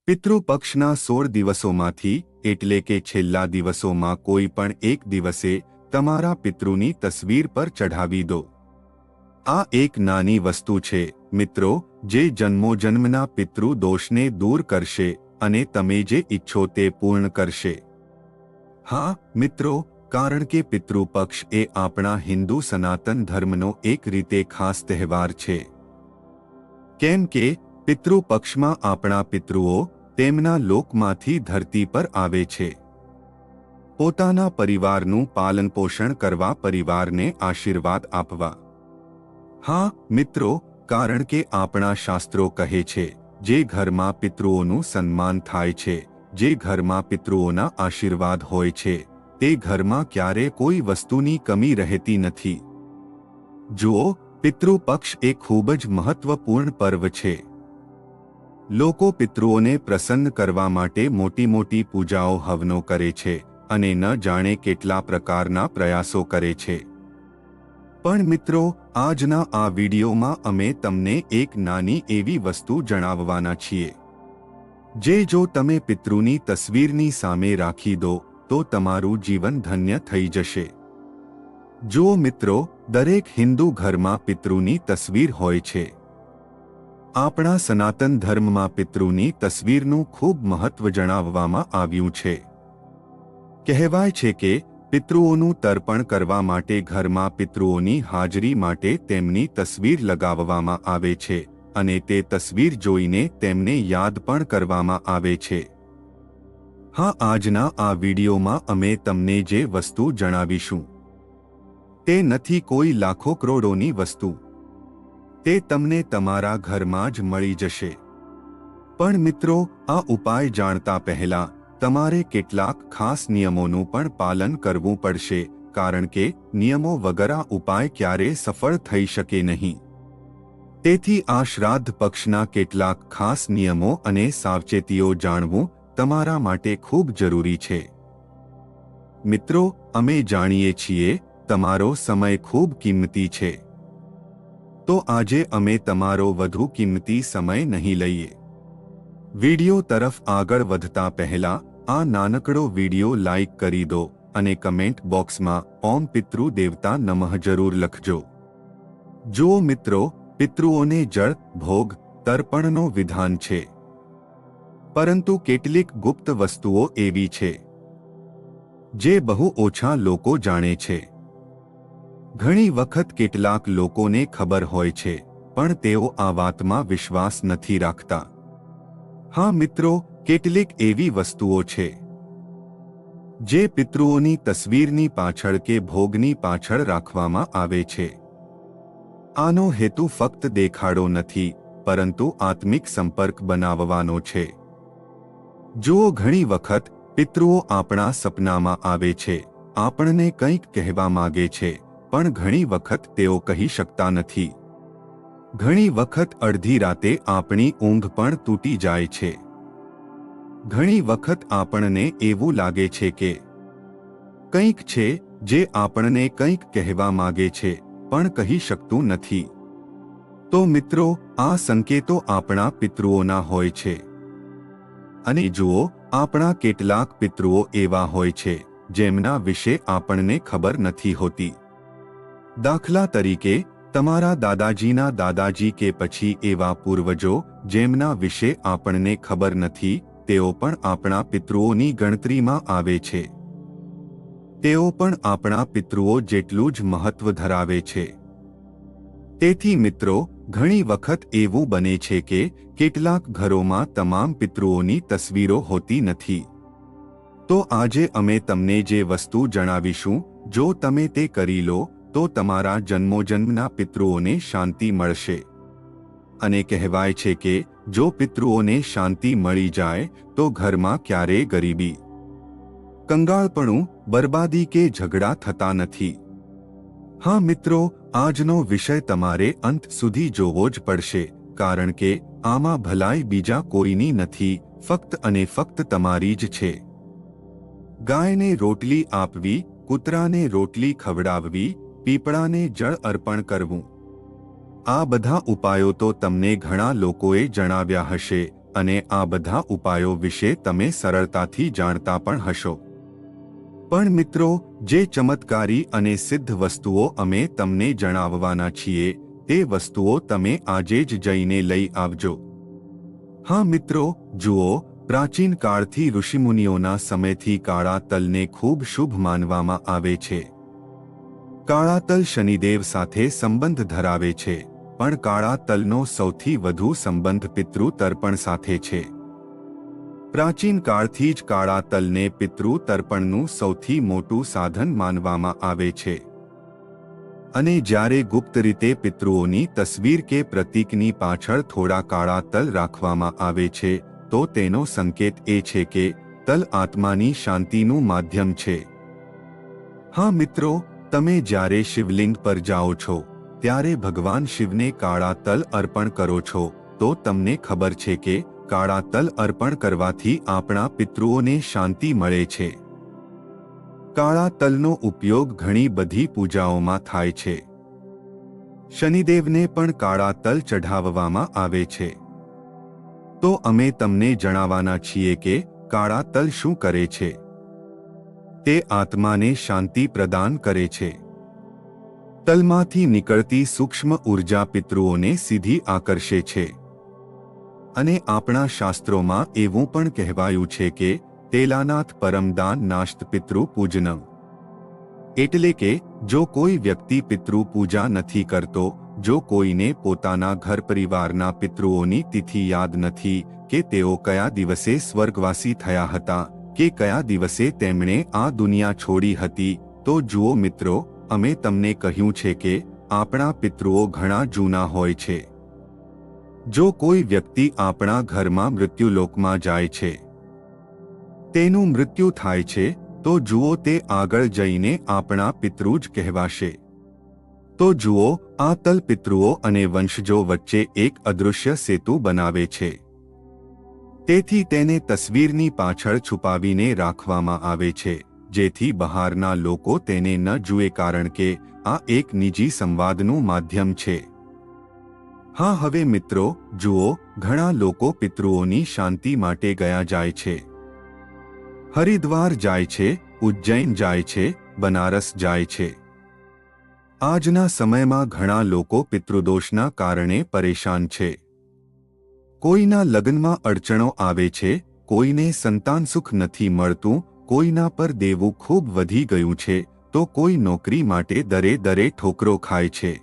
પિતૃપક્ષના 16 દિવસોમાંથી એટલે કે છેલ્લા દિવસોમાં કોઈ પણ એક દિવસે તમારા પિતૃની તસવીર પર ચઢાવી દો। આ એક નાની વસ્તુ છે મિત્રો, જે જન્મોજન્મના પિતૃ દોષને દૂર કરશે અને તમે જે ઈચ્છો તે પૂર્ણ કરશે। હા મિત્રો, કારણ કે પિતૃપક્ષ એ આપણા હિન્દુ સનાતન ધર્મનો એક રીતે ખાસ તહેવાર છે। કેમ કે પિતૃપક્ષમાં આપણા પિતૃઓ તેમના લોકમાંથી ધરતી પર આવે છે, પોતાના પરિવારનું પાલનપોષણ કરવા, પરિવારને આશીર્વાદ આપવા। હા મિત્રો, કારણ કે આપણા શાસ્ત્રો કહે છે, જે ઘરમાં પિતૃઓનું સન્માન થાય છે, જે ઘરમાં પિતૃઓના આશીર્વાદ હોય છે, તે ઘરમાં ક્યારે કોઈ વસ્તુની કમી રહેતી નથી। જુઓ, પિતૃપક્ષ એ ખૂબ જ મહત્વપૂર્ણ પર્વ છે। લોકો પિતૃઓને પ્રસન્ન કરવા માટે મોટી મોટી પૂજાઓ, હવનો કરે છે અને ન જાણે કેટલા પ્રકારના પ્રયાસો કરે છે। પણ મિત્રો, આજના આ વિડીયોમાં અમે તમને એક નાની એવી વસ્તુ જણાવવાના છીએ, જે જો તમે પિતૃની તસવીરની સામે રાખી દો તો તમારું જીવન ધન્ય થઈ જશે। જુઓ મિત્રો, દરેક હિન્દુ ઘરમાં પિતૃની તસવીર હોય છે। આપણા સનાતન ધર્મમાં પિતૃની તસવીરનું ખૂબ મહત્વ જણાવવામાં આવ્યું છે। કહેવાય છે કે પિતૃઓનું તર્પણ કરવા માટે ઘરમાં પિતૃઓની હાજરી માટે તેમની તસવીર લગાવવામાં આવે છે અને તે તસવીર જોઈને તેમને યાદ પણ કરવામાં આવે છે। હા, આજના આ વિડીયોમાં અમે તમને જે વસ્તુ જણાવીશું તે નથી કોઈ લાખો કરોડોની વસ્તુ, તે તમને તમારા ઘરમાં જ મળી જશે। પણ મિત્રો, આ ઉપાય જાણતા પહેલા તમારે કેટલાક ખાસ નિયમોનું પણ પાલન કરવું પડશે, કારણ કે નિયમો વગર આ ઉપાય ક્યારેય સફળ થઈ શકે નહીં। તેથી આ શ્રાદ્ધ પક્ષના કેટલાક ખાસ નિયમો અને સાવચેતીઓ જાણવું તમારા માટે ખૂબ જરૂરી છે। મિત્રો, અમે જાણીએ છીએ તમારો સમય ખૂબ કિંમતી છે, તો આજે અમે તમારો વધુ કિંમતી સમય નહીં લઈએ। વિડિયો તરફ આગળ વધતા પહેલા આ નાનકડો વિડિયો લાઈક કરી દો અને કમેન્ટ બોક્સમાં ઓમ પિતૃ દેવતા નમઃ જરૂર લખજો। જુઓ મિત્રો, પિતૃઓને જળ, ભોગ, તર્પણનો વિધાન છે, પરંતુ કેટલીક ગુપ્ત વસ્તુઓ એવી છે જે બહુ ઓછા લોકો જાણે છે। ઘણી વખત કેટલાક લોકોને ખબર હોય છે, પણ તેઓ આ વાતમાં વિશ્વાસ નથી રાખતા। હા મિત્રો, કેટલીક એવી વસ્તુઓ છે જે પિતૃઓની તસવીરની પાછળ કે ભોગની પાછળ રાખવામાં આવે છે। આનો હેતુ ફક્ત દેખાડો નથી, પરંતુ આત્મિક સંપર્ક બનાવવાનો છે। જુઓ, ઘણી વખત પિતૃઓ આપણા સપનામાં આવે છે, આપણને કંઈક કહેવા માંગે છે, પણ ઘણી વખત તેઓ કહી શકતા નથી। ઘણી વખત અડધી રાતે આપણી ઊંઘ પણ તૂટી જાય છે। ઘણી વખત આપણને એવું લાગે છે કે કંઈક છે જે આપણને કંઈક કહેવા માંગે છે, પણ કહી શકતું નથી। તો મિત્રો, આ સંકેતો આપણા પિતૃઓના હોય છે। અને જુઓ, આપણા કેટલાક પિતૃઓ એવા હોય છે જેમના વિશે આપણને ખબર નથી હોતી। દાખલા તરીકે, તમારા દાદાજીના દાદાજી કે પછી એવા પૂર્વજો જેમના વિશે આપણને ખબર નથી, તેઓ પણ આપણા પિતૃઓની ગણતરીમાં આવે છે। તેઓ પણ આપણા પિતૃઓ જેટલું જ મહત્વ ધરાવે છે। તેથી મિત્રો, ઘણી વખત એવું બને છે કે કેટલાક ઘરોમાં તમામ પિતૃઓની તસવીરો હોતી નથી। તો આજે અમે તમને જે વસ્તુ જણાવીશું, જો તમે તે કરી લો તો તમારા જન્મોજન્મના પિતૃઓને શાંતિ મળશે। અને કહેવાય છે કે જો પિતૃઓને શાંતિ મળી જાય તો ઘરમાં ક્યારેય ગરીબી, કંગાળપણું, બરબાદી કે ઝઘડા થતા નથી। હા મિત્રો, આજનો વિષય તમારે અંત સુધી જોવો જ પડશે, કારણ કે આમાં ભલાઈ બીજા કોઈની નથી, ફક્ત અને ફક્ત તમારી જ છે। ગાયને રોટલી આપવી, કૂતરાને રોટલી ખવડાવવી, પીપળાને જળ અર્પણ કરવું, આ બધા ઉપાયો તો તમને ઘણા લોકોએ જણાવ્યા હશે અને આ બધા ઉપાયો વિશે તમે સરળતાથી જાણતા પણ હશો. પણ મિત્રો, જે ચમત્કારી અને સિદ્ધ વસ્તુઓ અમે તમને જણાવવાના છીએ તે વસ્તુઓ તમે આજે જ જઈને લઈ આવજો. હા મિત્રો, જુઓ, પ્રાચીન કાળથી ઋષિમુનિઓના સમયથી કાળા તલને ખૂબ શુભ માનવામાં આવે છે. કાળા તલ શનિદેવ સાથે સંબંધ ધરાવે છે, પણ કાળા તલનો સૌથી વધુ સંબંધ પિતૃ તર્પણ સાથે છે. પ્રાચીન કાળથી જ કાળા તલને પિતૃ તર્પણનું સૌથી મોટું સાધન માનવામાં આવે છે. અને જ્યારે ગુપ્ત રીતે પિતૃઓની તસવીર કે પ્રતીકની પાછળ થોડા કાળા તલ રાખવામાં આવે છે, તો તેનો સંકેત એ છે કે તલ આત્માની શાંતિનું માધ્યમ છે. હા મિત્રો, તમે જ્યારે શિવલિંગ પર જાઓ છો ત્યારે ભગવાન શિવને કાળા તલ અર્પણ કરો છો, તો તમને ખબર છે કે કાળા તલ અર્પણ કરવાથી આપણા પિતૃઓને શાંતિ મળે છે. કાળા તલનો ઉપયોગ ઘણી બધી પૂજાઓમાં થાય છે. શનિદેવને પણ કાળા તલ ચઢાવવામાં આવે છે. તો અમે તમને જણાવવાના છીએ કે કાળા તલ શું કરે છે. તે આત્માને શાંતિ પ્રદાન કરે છે. તલમાંથી નીકળતી સૂક્ષ્મ ઊર્જા પિતૃઓને સીધી આકર્ષે છે. અને આપણા શાસ્ત્રોમાં એવું પણ કહેવાયું છે કે તેલાનાથ પરમદાન નાસ્ત પિતૃ પૂજનમ. એટલે કે જો કોઈ વ્યક્તિ પિતૃ પૂજા નથી કરતો, જો કોઈને પોતાના ઘર પરિવારના પિતૃઓની તિથિ યાદ નથી કે તેઓ કયા દિવસે સ્વર્ગવાસી થયા હતા કે કયા દિવસે તેમણે આ દુનિયા છોડી હતી, તો જુઓ મિત્રો, અમે તમને કહ્યું છે કે આપણા પિતૃઓ ઘણા જૂના હોય છે. જો કોઈ વ્યક્તિ આપણા ઘરમાં મૃત્યુલોકમાં જાય છે, તેનું મૃત્યુ થાય છે, તો જુઓ તે આગળ જઈને આપણા પિતૃ જ કહેવાશે. તો જુઓ, આ તલ પિતૃઓ અને વંશજો વચ્ચે એક અદૃશ્ય સેતુ બનાવે છે. તેથી તેને તસવીરની પાછળ છુપાવીને રાખવામાં આવે છે, જેથી બહારના લોકો તેને ન જુએ, કારણ કે આ એક નિજી સંવાદનું માધ્યમ છે. હા, હવે મિત્રો, જુઓ, ઘણા લોકો પિતૃઓની શાંતિ માટે ગયા જાય છે. હરિદ્વાર જાય છે, ઉજ્જૈન જાય છે, બનારસ જાય છે. આજના સમયમાં ઘણા લોકો પિતૃદોષના કારણે પરેશાન છે. કોઈના લગ્નમાં અડચણો આવે છે, કોઈને સંતાન સુખ નથી મળતું, કોઈના પર દેવું ખૂબ વધી ગયું છે, તો કોઈ નોકરી માટે દરે ઠોકરો ખાય છે.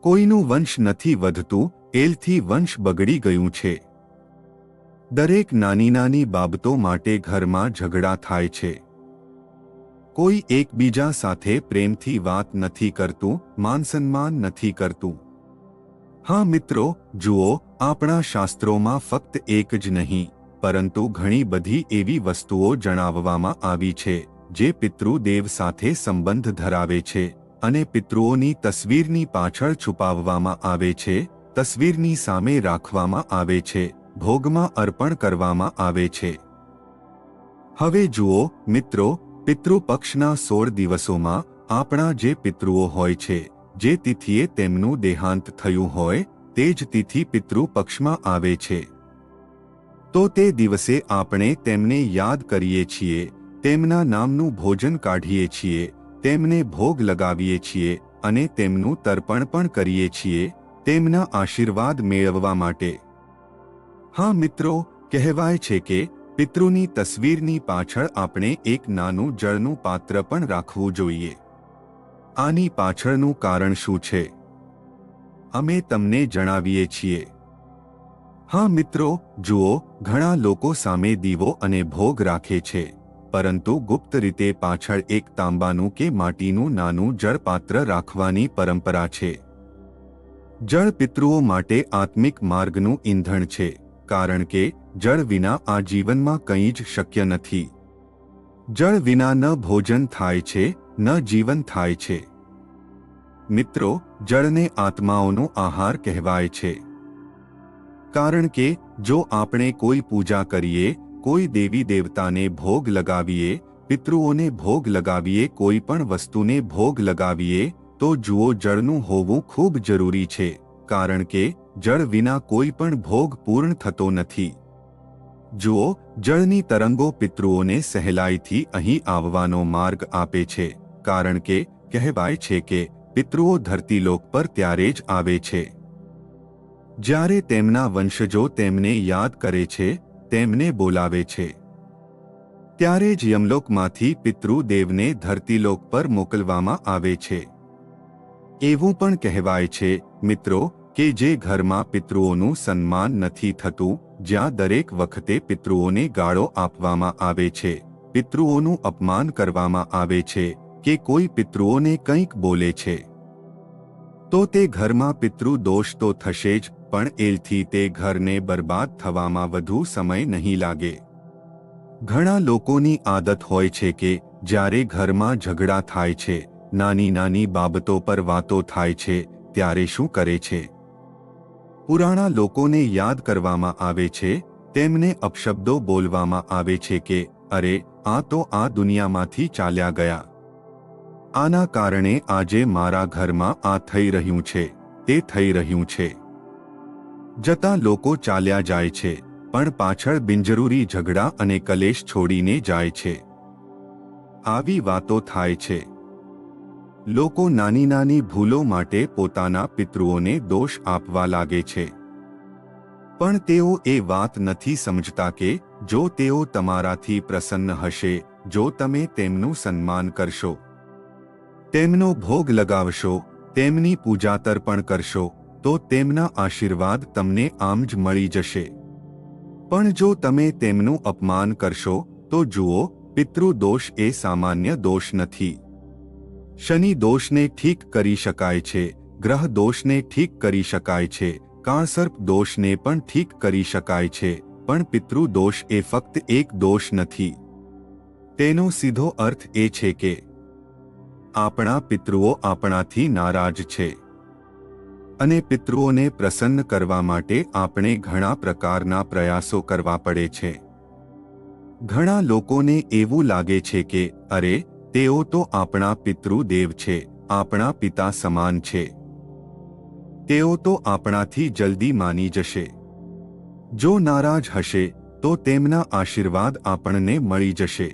કોઈનું વંશ નથી વધતું, એલથી વંશ બગડી ગયું છે. દરેક નાની બાબતો માટે ઘરમાં ઝઘડા થાય છે. કોઈ એકબીજા સાથે પ્રેમથી વાત નથી કરતું, માનસન્માન નથી કરતું. હા મિત્રો, જુઓ, આપણા શાસ્ત્રોમાં ફક્ત એક જ નહીં, પરંતુ ઘણી બધી એવી વસ્તુઓ જણાવવામાં આવી છે જે પિતૃદેવ સાથે સંબંધ ધરાવે છે અને પિતૃઓની તસવીરની પાછળ છુપાવવામાં આવે છે, તસવીરની સામે રાખવામાં આવે છે, ભોગમાં અર્પણ કરવામાં આવે છે. હવે જુઓ મિત્રો, પિતૃપક્ષના 16 દિવસોમાં આપણા જે પિતૃઓ હોય છે, જે તિથિએ તેમનું દેહાંત થયું હોય, તે જ તિથિ પિતૃપક્ષમાં આવે છે. તો તે દિવસે આપણે તેમને યાદ કરીએ છીએ, તેમના નામનું ભોજન કાઢીએ છીએ, તેમને ભોગ લગાવીએ છીએ અને તેમનું તર્પણ પણ કરીએ છીએ, તેમના આશીર્વાદ મેળવવા માટે. હા મિત્રો, કહેવાય છે કે પિતૃની તસવીરની પાછળ આપણે એક નાનું જળનું પાત્ર પણ રાખવું જોઈએ. આની પાછળનું કારણ શું છે? અમે તમને જણાવીએ છીએ. હા મિત્રો, જુઓ, ઘણા લોકો સામે દીવો અને ભોગ રાખે છે, પરંતુ ગુપ્ત રીતે પાછળ એક તાંબાનું કે માટીનું નાનું જળપાત્ર રાખવાની પરંપરા છે. જળ પિતૃઓ માટે આત્મિક માર્ગનું ઈંધણ છે, કારણ કે જળ વિના આ જીવનમાં કંઈ જ શક્ય નથી. જળ વિના ન ભોજન થાય છે, ન જીવન થાય છે. મિત્રો, જળને આત્માઓનો આહાર કહેવાય છે. કારણ કે જો આપણે કોઈ પૂજા કરીએ, કોઈ દેવી દેવતાને ભોગ લગાવીએ, પિતૃઓને ભોગ લગાવીએ, કોઈ પણ વસ્તુને ભોગ લગાવીએ, તો જુઓ, જળનું હોવું ખૂબ જરૂરી છે, કારણ કે જળ વિના કોઈ પણ ભોગ પૂર્ણ થતો નથી. જુઓ, જળની તરંગો પિતૃઓને સહેલાઈથી અહીં આવવાનો માર્ગ આપે છે, કારણ કે કહેવાય છે કે પિતૃઓ ધરતીલોક પર ત્યારે જ આવે છે જ્યારે તેમના વંશજો તેમને યાદ કરે છે, તેમને બોલાવે છે. ત્યારે જ યમલોકમાંથી પિતૃદેવને ધરતીલોક પર મોકલવામાં આવે છે. એવું પણ કહેવાય છે, મિત્રો, કે જે ઘરમાં પિતૃઓનું સન્માન નથી થતું, જ્યાં દરેક વખતે પિતૃઓને ગાળો આપવામાં આવે છે, પિતૃઓનું અપમાન કરવામાં આવે છે કે કોઈ પિતૃઓને કંઈક બોલે છે, તો તે ઘરમાં પિતૃ દોષ તો થશે જ, પણ એલથી તે ઘરને બરબાદ થવામાં વધુ સમય નહીં લાગે. ઘણા લોકોની આદત હોય છે કે જ્યારે ઘરમાં ઝઘડા થાય છે, નાની નાની બાબતો પર વાતો થાય છે, ત્યારે શું કરે છે? પુરાણા લોકોને યાદ કરવામાં આવે છે, તેમને અપશબ્દો બોલવામાં આવે છે કે અરે, આ તો આ દુનિયામાંથી ચાલ્યા ગયા. આના કારણે આજે મારા ઘરમાં આ થઈ રહ્યું છે, તે થઈ રહ્યું છે. જતાં લોકો ચાલ્યા જાય છે, પણ પાછળ બિનજરૂરી ઝઘડા અને કલેશ છોડીને જાય છે. આવી વાતો થાય છે. લોકો નાની નાની ભૂલો માટે પોતાના પિતૃઓને દોષ આપવા લાગે છે. પણ તેઓ એ વાત નથી સમજતા કે જો તેઓ તમારાથી પ્રસન્ન હશે, જો તમે તેમનું સન્માન કરશો, તેમનો ભોગ લગાવશો, તેમની પૂજા તર્પણ કરશો, તો તેમના આશીર્વાદ તમને આમ જ મળી જશે. પણ જો તમે તેમનું અપમાન કરશો, તો જુઓ, પિતૃ દોષ એ સામાન્ય દોષ નથી. શનિ દોષને ઠીક કરી શકાય છે, ગ્રહ દોષને ઠીક કરી શકાય છે, કાળસર્પ દોષને પણ ઠીક કરી શકાય છે, પણ પિતૃ દોષ એ ફક્ત એક દોષ નથી. તેનો સીધો અર્થ એ છે કે આપણા પિતૃઓ આપણાથી નારાજ છે, અને પિતૃઓને પ્રસન્ન કરવા માટે આપણે ઘણા પ્રકારના પ્રયાસો કરવા પડે છે. ઘણા લોકોને એવું લાગે છે કે અરે, તેઓ તો આપણા પિતૃદેવ છે, આપણા પિતા સમાન છે, તેઓ તો આપણાથી જલ્દી માની જશે. જો નારાજ હશે તો તેમના આશીર્વાદ આપણને મળી જશે.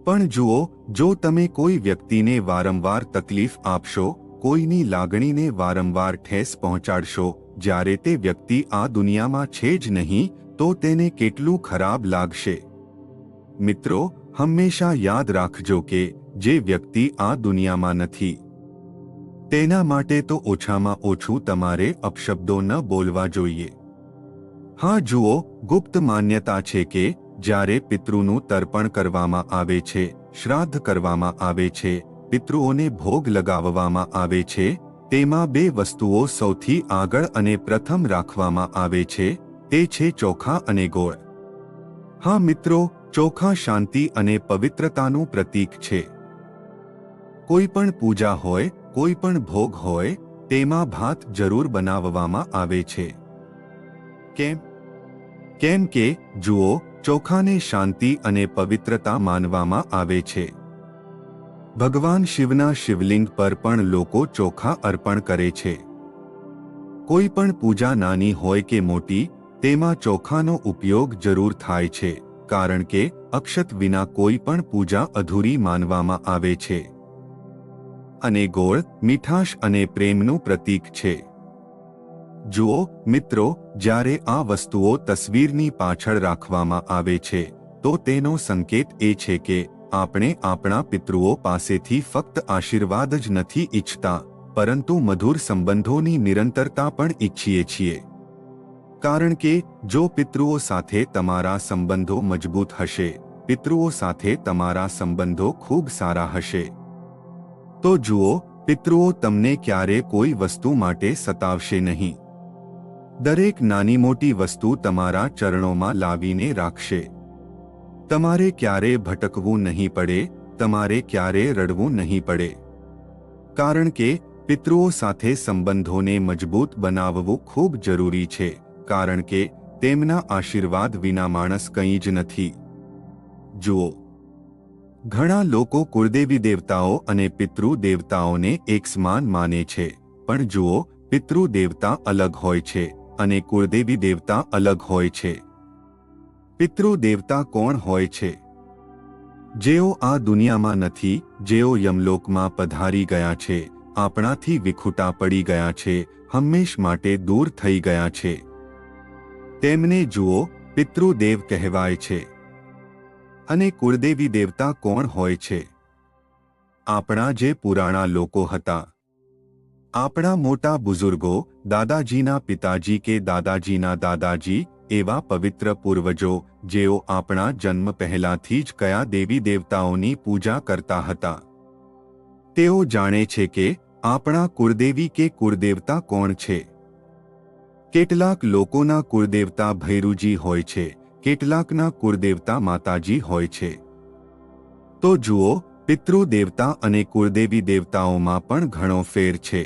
પણ જુઓ, જો તમે કોઈ વ્યક્તિને વારંવાર તકલીફ આપશો, કોઈની લાગણીને વારંવાર ઠેસ પહોંચાડશો, જ્યારે તે વ્યક્તિ આ દુનિયામાં છે જ નહીં, તો તેને કેટલું ખરાબ લાગશે. મિત્રો, હંમેશા યાદ રાખજો કે જે વ્યક્તિ આ દુનિયામાં નથી, તેના માટે તો ઓછામાં ઓછું તમારે અપશબ્દો ન બોલવા જોઈએ. હા, જુઓ, ગુપ્ત માન્યતા છે કે જ્યારે પિતૃનું તર્પણ કરવામાં આવે છે, શ્રાદ્ધ કરવામાં આવે છે, પિતૃઓને ભોગ લગાવવામાં આવે છે, તેમાં બે વસ્તુઓ સૌથી આગળ અને પ્રથમ રાખવામાં આવે છે, તે છે ચોખા અને ગોળ. હા મિત્રો, ચોખા શાંતિ અને પવિત્રતાનું પ્રતીક છે. કોઈ પણ પૂજા હોય, કોઈ પણ ભોગ હોય, તેમાં ભાત જરૂર બનાવવામાં આવે છે. કેમ કે જુઓ, ચોખાને શાંતિ અને પવિત્રતા માનવામાં આવે છે. ભગવાન શિવના શિવલિંગ પર પણ લોકો ચોખા અર્પણ કરે છે. કોઈ પણ પૂજા નાની હોય કે મોટી, તેમાં ચોખાનો ઉપયોગ જરૂર થાય છે, કારણ કે અક્ષત વિના કોઈ પણ પૂજા અધૂરી માનવામાં આવે છે. અને ગોળ મીઠાશ અને પ્રેમનું પ્રતીક છે. જુઓ મિત્રો, જ્યારે આ વસ્તુઓ તસવીરની પાછળ રાખવામાં આવે છે, તો તેનો સંકેત એ છે કે આપણે આપણા પિતૃઓ પાસેથી ફક્ત આશીર્વાદ જ નથી ઈચ્છતા, પરંતુ મધુર સંબંધોની નિરંતરતા પણ ઈચ્છીએ છીએ. કારણ કે જો પિતૃઓ સાથે તમારા સંબંધો મજબૂત હશે, પિતૃઓ સાથે તમારા સંબંધો ખૂબ સારા હશે, તો જુઓ, પિતૃઓ તમને ક્યારે કોઈ વસ્તુ માટે સતાવશે નહીં. દરેક નાની મોટી વસ્તુ તમારા ચરણોમાં લાવીને રાખશે. તમારે ક્યારે ભટકવું નહીં પડે, તમારે ક્યારે રડવું નહીં પડે. કારણ કે પિતૃઓ સાથે સંબંધોને મજબૂત બનાવવું ખૂબ જરૂરી છે, કારણ કે તેમના આશીર્વાદ વિના માણસ કંઈ જ નથી. જુઓ, ઘણા લોકો કુળદેવી દેવતાઓ અને પિતૃ દેવતાઓને એક સમાન માને છે, પણ જુઓ, પિતૃ દેવતા અલગ હોય છે અને કુળદેવી દેવતા અલગ હોય છે. પિતૃ દેવતા કોણ હોય છે? જેઓ આ દુનિયામાં નથી, જેઓ યમલોકમાં પધારી ગયા છે, આપણાથી વિખૂટા પડી ગયા છે, હંમેશ માટે દૂર થઈ ગયા છે, તેમને જુઓ, પિતૃદેવ કહેવાય છે. અને કુળદેવી દેવતા કોણ હોય છે? આપણા જે પુરાણા લોકો હતા, આપણા મોટા બુઝુર્ગો, દાદાજીના પિતાજી કે દાદાજીના દાદાજી, એવા પવિત્ર પૂર્વજો જેઓ આપણા જન્મ પહેલાથી જ કયા દેવી દેવતાઓની પૂજા કરતા હતા. તેઓ જાણે છે કે આપણા કુળદેવી કે કુળદેવતા કોણ છે. કેટલાક લોકોના કુળદેવતા ભૈરુજી હોય છે, કેટલાકના કુળદેવતા માતાજી હોય છે. તો જુઓ, પિતૃદેવતા અને કુળદેવી દેવતાઓમાં પણ ઘણો ફેર છે.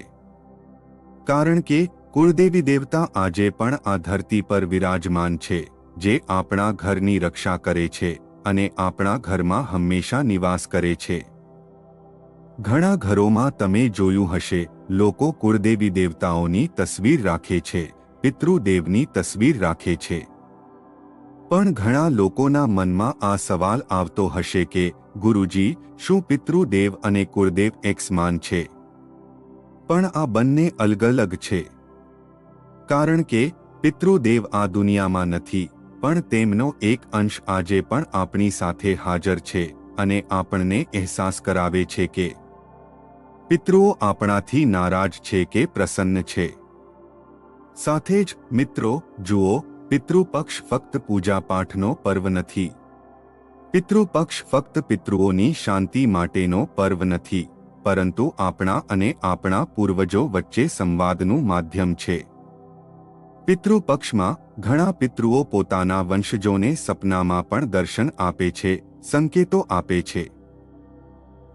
કારણ કે કુળદેવી દેવતા આજે પણ આ ધરતી પર વિરાજમાન છે, જે આપણા ઘરની રક્ષા કરે છે અને આપણા ઘરમાં હંમેશા નિવાસ કરે છે. ઘણા ઘરોમાં તમે જોયું હશે, લોકો કુળદેવી દેવતાઓની તસવીર રાખે છે, પિતૃદેવની તસવીર રાખે છે. પણ ઘણા લોકોના મનમાં આ સવાલ આવતો હશે કે ગુરુજી, શું પિતૃદેવ અને કુળદેવ એક સમાન છે? પણ આ બંને અલગ અલગ છે. કારણ કે પિતૃદેવ આ દુનિયામાં નથી, પણ તેમનો એક અંશ આજે પણ આપણી સાથે હાજર છે અને આપણને અહેસાસ કરાવે છે કે પિતૃઓ આપણાથી નારાજ છે કે પ્રસન્ન છે. સાથે જ મિત્રો, જુઓ, પિતૃપક્ષ ફક્ત પૂજાપાઠનો પર્વ નથી. પિતૃપક્ષ ફક્ત પિતૃઓની શાંતિ માટેનો પર્વ નથી, પરંતુ આપણા અને આપણા પૂર્વજો વચ્ચે સંવાદનું માધ્યમ છે. પિતૃપક્ષમાં ઘણા પિતૃઓ પોતાના વંશજોને સપનામાં પણ દર્શન આપે છે, સંકેતો આપે છે.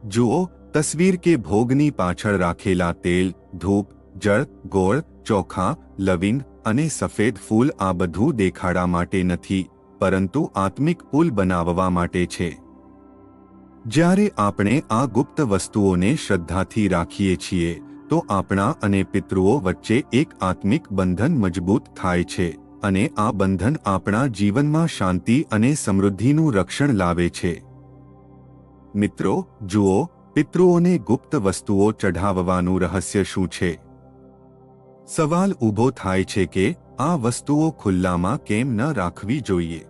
જુઓ, તસવીર કે ભોગની પાછળ રાખેલા તેલ, ધૂપ, જળ, ગોળ, ચોખા, લવિંગ અને સફેદ ફૂલ આ બધું દેખાડા માટે નથી, પરંતુ આત્મિક પુલ બનાવવા માટે છે. જ્યારે આપણે આ ગુપ્ત વસ્તુઓને શ્રદ્ધાથી રાખીએ છીએ, તો આપણા અને પિતૃઓ વચ્ચે એક આત્મિક બંધન મજબૂત થાય છે અને આ બંધન આપણા જીવનમાં શાંતિ અને સમૃદ્ધિનું રક્ષણ લાવે છે. મિત્રો, જુઓ, પિતૃઓને ગુપ્ત વસ્તુઓ ચઢાવવાનું રહસ્ય શું છે? સવાલ ઊભો થાય છે કે આ વસ્તુઓ ખુલ્લામાં કેમ ન રાખવી જોઈએ?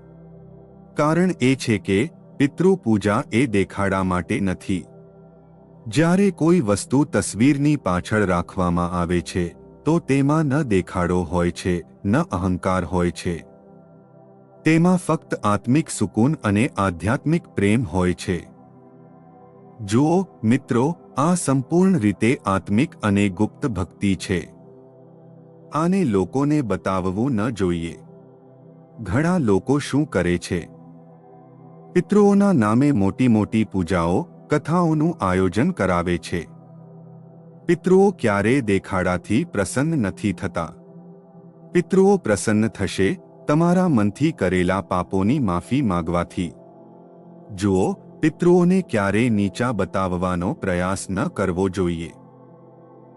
કારણ એ છે કે પિતૃ પૂજા એ દેખાડા માટે નથી. જ્યારે કોઈ વસ્તુ તસવીરની પાછળ રાખવામાં આવે છે, તો તેમાં ન દેખાડો હોય છે, ન અહંકાર હોય છે. તેમાં ફક્ત આત્મિક સુકૂન અને આધ્યાત્મિક પ્રેમ હોય છે. જુઓ મિત્રો, આ સંપૂર્ણ રીતે આત્મિક અને ગુપ્ત ભક્તિ છે. આને લોકોને બતાવવું ન જોઈએ. ઘણા લોકો શું કરે છે? પિતૃઓના નામે મોટી મોટી પૂજાઓ, કથાઓનું આયોજન કરાવે છે. પિતૃઓ ક્યારેય દેખાડાથી પ્રસન્ન નથી થતા. પિતૃઓ પ્રસન્ન થશે તમારા મનથી કરેલા પાપોની માફી માંગવાથી. જુઓ, પિતૃઓને ક્યારેય નીચા બતાવવાનો પ્રયાસ ન કરવો જોઈએ.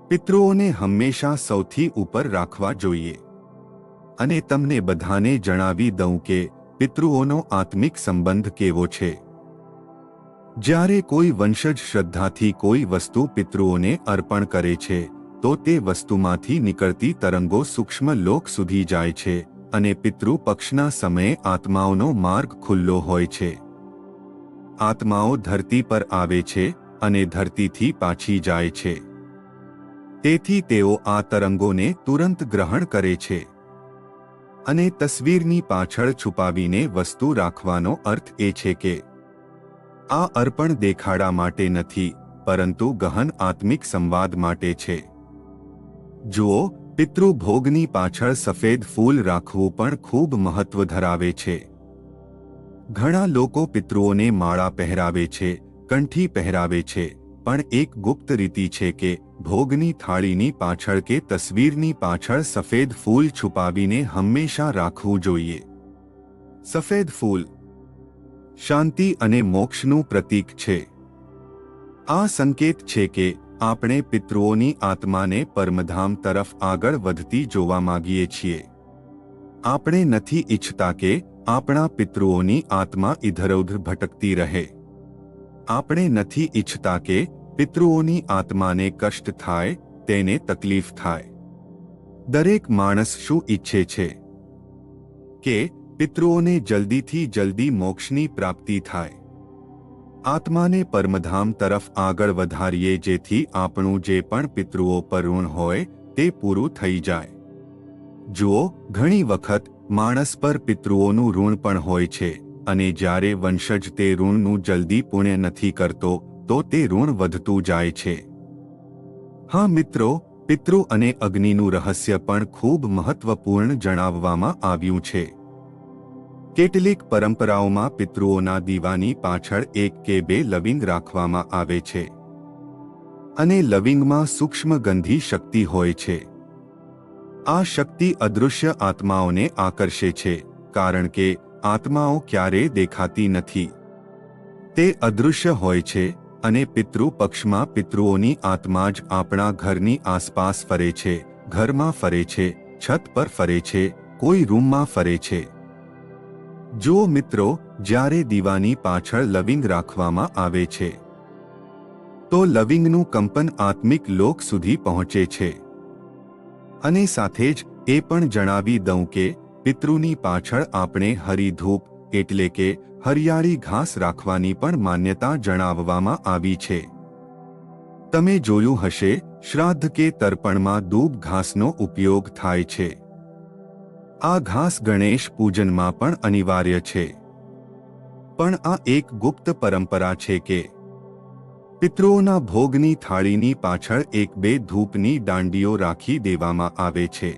પિતૃઓને હંમેશા સૌથી ઉપર રાખવા જોઈએ. અને તમને બધાને જણાવી દઉં કે પિતૃઓનો આત્મિક સંબંધ કેવો છે. જ્યારે કોઈ વંશજ શ્રદ્ધાથી કોઈ વસ્તુ પિતૃઓને અર્પણ કરે છે, તો તે વસ્તુમાંથી નીકળતી તરંગો સૂક્ષ્મ લોક સુધી જાય છે અને પિતૃ પક્ષના સમયે આત્માઓનો માર્ગ ખુલ્લો હોય છે. આત્માઓ ધરતી પર આવે છે અને ધરતીથી પાછી જાય છે. તેથી તેઓ આ તરંગોને તુરંત ગ્રહણ કરે છે. અને તસવીરની પાછળ છુપાવીને વસ્તુ રાખવાનો અર્થ એ છે કે આ અર્પણ દેખાડા માટે નથી, પરંતુ ગહન આત્મિક સંવાદ માટે છે. જુઓ, પિતૃભોગની પાછળ સફેદ ફૂલ રાખવું પણ ખૂબ મહત્વ ધરાવે છે. ઘણા લોકો પિતૃઓને માળા પહેરાવે છે, કંઠી પહેરાવે છે, પણ એક ગુપ્ત રીતિ છે કે ભોગની થાળીની પાછળ કે તસવીરની પાછળ સફેદ ફૂલ છુપાવીને હંમેશા રાખવું જોઈએ. સફેદ ફૂલ શાંતિ અને મોક્ષનું પ્રતીક છે. આ સંકેત છે કે આપણે પિતૃઓની આત્માને પરમધામ તરફ આગળ વધતી જોવા માંગીએ છીએ. આપણે નથી ઈચ્છતા કે આપણા પિતૃઓની આત્મા ઇધરઉધર ભટકતી રહે. આપણે નથી ઈચ્છતા કે પિતૃઓની આત્માને કષ્ટ થાય, તેને તકલીફ થાય. દરેક માણસ શું ઈચ્છે છે કે પિતૃઓને જલ્દીથી જલ્દી મોક્ષની પ્રાપ્તિ થાય. આત્માને પરમધામ તરફ આગળ વધારીએ જેથી આપણું જે પણ પિતૃઓ પર ઋણ હોય તે પૂરું થઈ જાય. જુઓ, ઘણી વખત માણસ પર પિતૃઓનું ઋણ પણ હોય છે અને જ્યારે વંશજ તે ઋણનું જલ્દી પુણ્ય નથી કરતો તો તે ઋણ વધતું જાય છે. હા મિત્રો, પિતૃ અને અગ્નિનું રહસ્ય પણ ખૂબ મહત્વપૂર્ણ જણાવવામાં આવ્યું છે. કેટલીક પરંપરાઓમાં પિતૃઓના દીવાની પાછળ એક કે બે લવિંગ રાખવામાં આવે છે અને લવિંગમાં સૂક્ષ્મ ગંધી શક્તિ હોય છે. આ શક્તિ અદૃશ્ય આત્માઓને આકર્ષે છે કારણ કે આત્માઓ ક્યારેય દેખાતી નથી. તે અદૃશ્ય હોય છે અને પિતૃ પક્ષમાં પિતૃઓની આત્મા જ આપણા ઘરની આસપાસ ફરે છે, ઘરમાં ફરે છે, છત પર ફરે છે, કોઈ રૂમમાં ફરે છે. જો મિત્રો, જ્યારે દીવાની પાછળ લવિંગ રાખવામાં આવે છે તો લવિંગનું કંપન આત્મિક લોક સુધી પહોંચે છે. અને સાથે જ એ પણ જણાવી દઉં કે પિતૃની પાછળ આપણે હરી ધૂપ એટલે કે હરિયાળી ઘાસ રાખવાની પણ માન્યતા જણાવવામાં આવી છે. તમે જોયું હશે, શ્રાદ્ધ કે તર્પણમાં દૂબ ઘાસનો ઉપયોગ થાય છે. આ ઘાસ ગણેશ પૂજનમાં પણ અનિવાર્ય છે. પણ આ એક ગુપ્ત પરંપરા છે કે પિતૃઓના ભોગની થાળીની પાછળ એક બે ધૂપની દાંડીઓ રાખી દેવામાં આવે છે.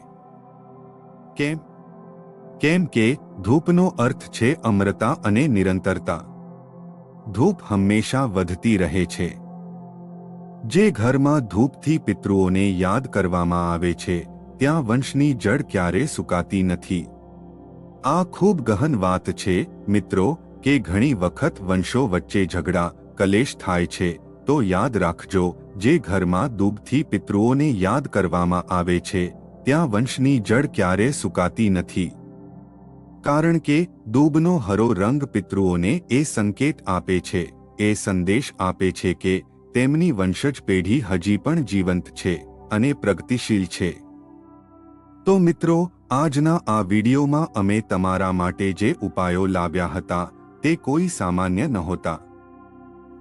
કેમ કે ધૂપનો અર્થ છે અમરતા અને નિરંતરતા. ધૂપ હંમેશા વધતી રહે છે. જે ઘરમાં ધૂપથી પિતૃઓને યાદ કરવામાં આવે છે ત્યાં વંશની જડ ક્યારે સુકાતી નથી. આ ખૂબ ગહન વાત છે મિત્રો, કે ઘણી વખત વંશો વચ્ચે ઝઘડા, કલેશ થાય છે તો યાદ રાખજો, જે ઘરમાં દૂબથી પિતૃઓને યાદ કરવામાં આવે છે ત્યાં વંશની જડ ક્યારે સુકાતી નથી. કારણ કે દૂબનો હરો રંગ પિતૃઓને એ સંકેત આપે છે, એ સંદેશ આપે છે કે તેમની વંશજ પેઢી હજી પણ જીવંત છે અને પ્રગતિશીલ છે. તો મિત્રો, આજના આ વિડીયોમાં અમે તમારા માટે જે ઉપાયો લાવ્યા હતા તે કોઈ સામાન્ય નહોતા.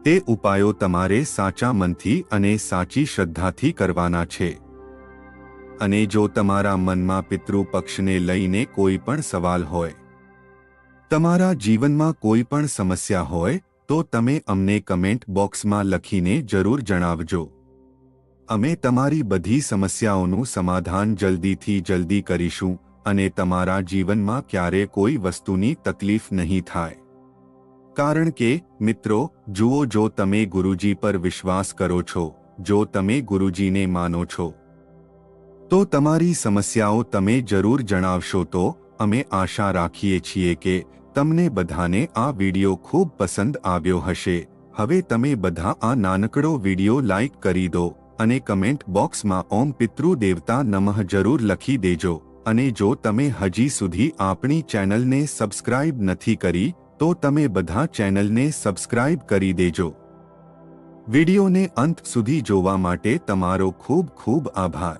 તે ઉપાયો તમારે સાચા મનથી અને સાચી શ્રદ્ધાથી કરવાના છે. અને જો તમારા મનમાં પિતૃ પક્ષને લઈને કોઈ પણ સવાલ હોય, તમારા જીવનમાં કોઈ પણ સમસ્યા હોય તો તમે અમને કમેન્ટ બોક્સમાં લખીને જરૂર જણાવજો. અમે તમારી બધી સમસ્યાઓનું સમાધાન જલ્દીથી જલ્દી કરીશું અને તમારા જીવનમાં ક્યારે કોઈ વસ્તુની તકલીફ નહીં થાય. કારણ કે મિત્રો, જુઓ, જો તમે ગુરુજી પર વિશ્વાસ કરો છો, જો તમે ગુરુજીને માનો છો તો તમારી સમસ્યાઓ તમે જરૂર જણાવશો. તો અમે આશા રાખીએ છીએ કે તમને બધાને આ વિડિયો ખૂબ પસંદ આવ્યો હશે. હવે તમે બધા આ નાનકડો વિડિયો લાઈક કરી દો અને કમેન્ટ બોક્સમાં ઓમ પિતૃ દેવતા નમઃ જરૂર લખી દેજો. અને જો તમે હજી સુધી આપણી ચેનલને સબસ્ક્રાઇબ નથી કરી તો તમે બધા ચેનલને સબસ્ક્રાઇબ કરી દેજો. વિડિયોને અંત સુધી જોવા માટે તમારો ખૂબ ખૂબ આભાર.